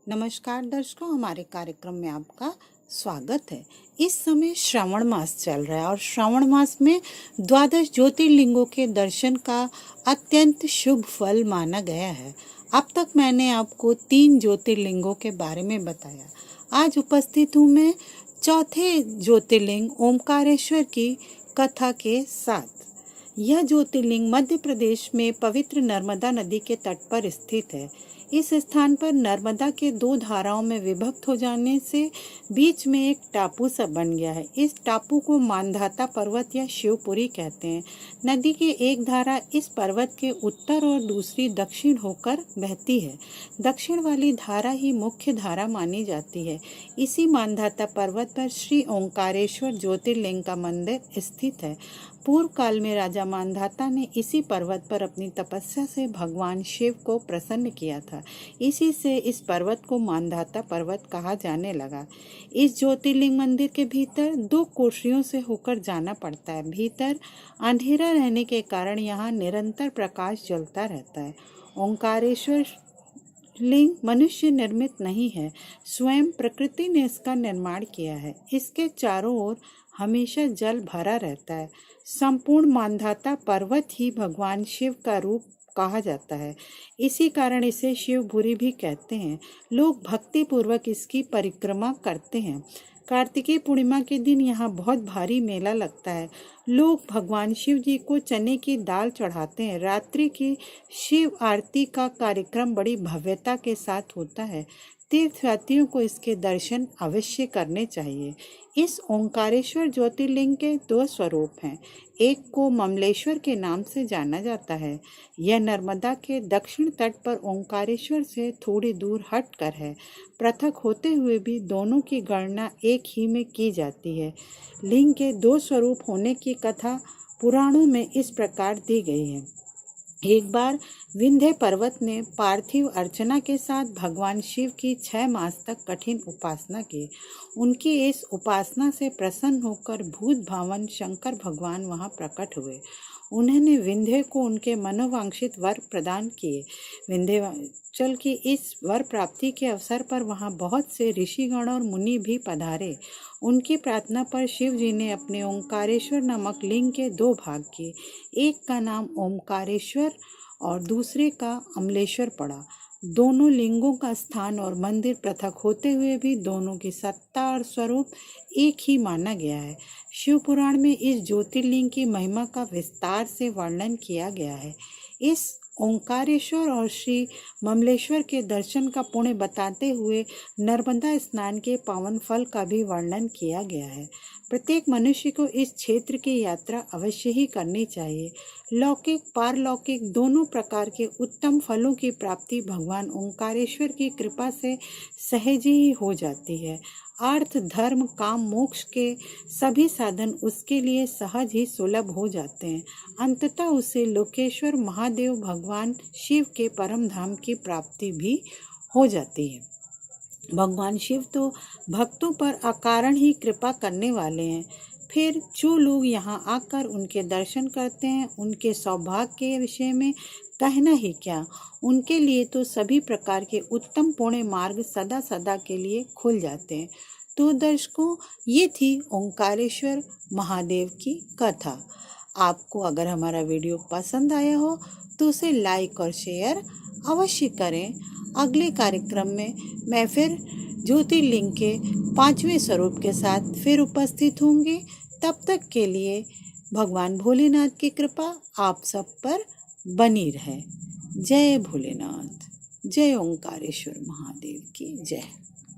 नमस्कार दर्शकों, हमारे कार्यक्रम में आपका स्वागत है। इस समय श्रावण मास चल रहा है और श्रावण मास में द्वादश ज्योतिर्लिंगों के दर्शन का अत्यंत शुभ फल माना गया है। अब तक मैंने आपको 3 ज्योतिर्लिंगों के बारे में बताया। आज उपस्थित हूँ मैं चौथे ज्योतिर्लिंग ओमकारेश्वर की कथा के साथ। यह ज्योतिर्लिंग मध्य प्रदेश में पवित्र नर्मदा नदी के तट पर स्थित है। इस स्थान पर नर्मदा के 2 धाराओं में विभक्त हो जाने से बीच में एक टापू सा बन गया है। इस टापू को मांधाता पर्वत या शिवपुरी कहते हैं। नदी की एक धारा इस पर्वत के उत्तर और दूसरी दक्षिण होकर बहती है। दक्षिण वाली धारा ही मुख्य धारा मानी जाती है। इसी मांधाता पर्वत पर श्री ओंकारेश्वर ज्योतिर्लिंग का मंदिर स्थित है। पूर्व काल में राजा मांधाता ने इसी पर्वत पर अपनी तपस्या से भगवान शिव को प्रसन्न किया था। इसी से इस पर्वत को मांधाता पर्वत कहा जाने लगा। इस ज्योतिर्लिंग मंदिर के भीतर 2 कोठरियों से होकर जाना पड़ता है। भीतर अंधेरा रहने के कारण यहाँ निरंतर प्रकाश जलता रहता है। ओंकारेश्वर लिंग मनुष्य निर्मित नहीं है, स्वयं प्रकृति ने इसका निर्माण किया है। इसके चारों ओर हमेशा जल भरा रहता है। संपूर्ण मांधाता पर्वत ही भगवान शिव का रूप कहा जाता है। इसी कारण इसे शिवपुरी भी कहते हैं। लोग भक्ति पूर्वक इसकी परिक्रमा करते हैं। कार्तिकीय पूर्णिमा के दिन यहाँ बहुत भारी मेला लगता है। लोग भगवान शिव जी को चने की दाल चढ़ाते हैं। रात्रि की शिव आरती का कार्यक्रम बड़ी भव्यता के साथ होता है। तीर्थयात्रियों को इसके दर्शन अवश्य करने चाहिए। इस ओंकारेश्वर ज्योतिर्लिंग के 2 स्वरूप हैं। एक को ममलेश्वर के नाम से जाना जाता है। यह नर्मदा के दक्षिण तट पर ओंकारेश्वर से थोड़ी दूर हटकर है। पृथक होते हुए भी दोनों की गणना एक ही में की जाती है। लिंग के 2 स्वरूप होने की कथा पुराणों में इस प्रकार दी गई है। एक बार विंध्य पर्वत ने पार्थिव अर्चना के साथ भगवान शिव की 6 मास तक कठिन उपासना की। उनकी इस उपासना से प्रसन्न होकर भूत भावन शंकर भगवान वहां प्रकट हुए। उन्होंने विंध्य को उनके मनोवांछित वर प्रदान किए। विंध्याचल की इस वर प्राप्ति के अवसर पर वहां बहुत से ऋषिगण और मुनि भी पधारे। उनकी प्रार्थना पर शिव जी ने अपने ओंकारेश्वर नामक लिंग के 2 भाग किए। एक का नाम ओंकारेश्वर और दूसरे का अमलेश्वर पड़ा। दोनों लिंगों का स्थान और मंदिर पृथक होते हुए भी दोनों की सत्ता और स्वरूप एक ही माना गया है। शिव पुराण में इस ज्योतिर्लिंग की महिमा का विस्तार से वर्णन किया गया है। इस ओंकारेश्वर और श्री ममलेश्वर के दर्शन का पुण्य बताते हुए नर्मदा स्नान के पावन फल का भी वर्णन किया गया है। प्रत्येक मनुष्य को इस क्षेत्र की यात्रा अवश्य ही करनी चाहिए। लौकिक पारलौकिक दोनों प्रकार के उत्तम फलों की प्राप्ति भगवान ओंकारेश्वर की कृपा से सहज ही हो जाती है। अर्थ धर्म काम मोक्ष के सभी साधन उसके लिए सहज ही सुलभ हो जाते हैं। अंततः उसे लोकेश्वर महादेव भगवान शिव के परम धाम की प्राप्ति भी हो जाती है। भगवान शिव तो भक्तों पर अकारण ही कृपा करने वाले हैं। फिर जो लोग यहाँ आकर उनके दर्शन करते हैं, उनके सौभाग्य के विषय में कहना ही क्या। उनके लिए तो सभी प्रकार के उत्तम पुण्य मार्ग सदा सदा के लिए खुल जाते हैं। तो दर्शकों, ये थी ओंकारेश्वर महादेव की कथा। आपको अगर हमारा वीडियो पसंद आया हो तो उसे लाइक और शेयर अवश्य करें। अगले कार्यक्रम में मैं फिर ज्योतिर्लिंग के 5वें स्वरूप के साथ फिर उपस्थित होंगे। तब तक के लिए भगवान भोलेनाथ की कृपा आप सब पर बनी रहे। जय भोलेनाथ, जय ओंकारेश्वर महादेव की जय।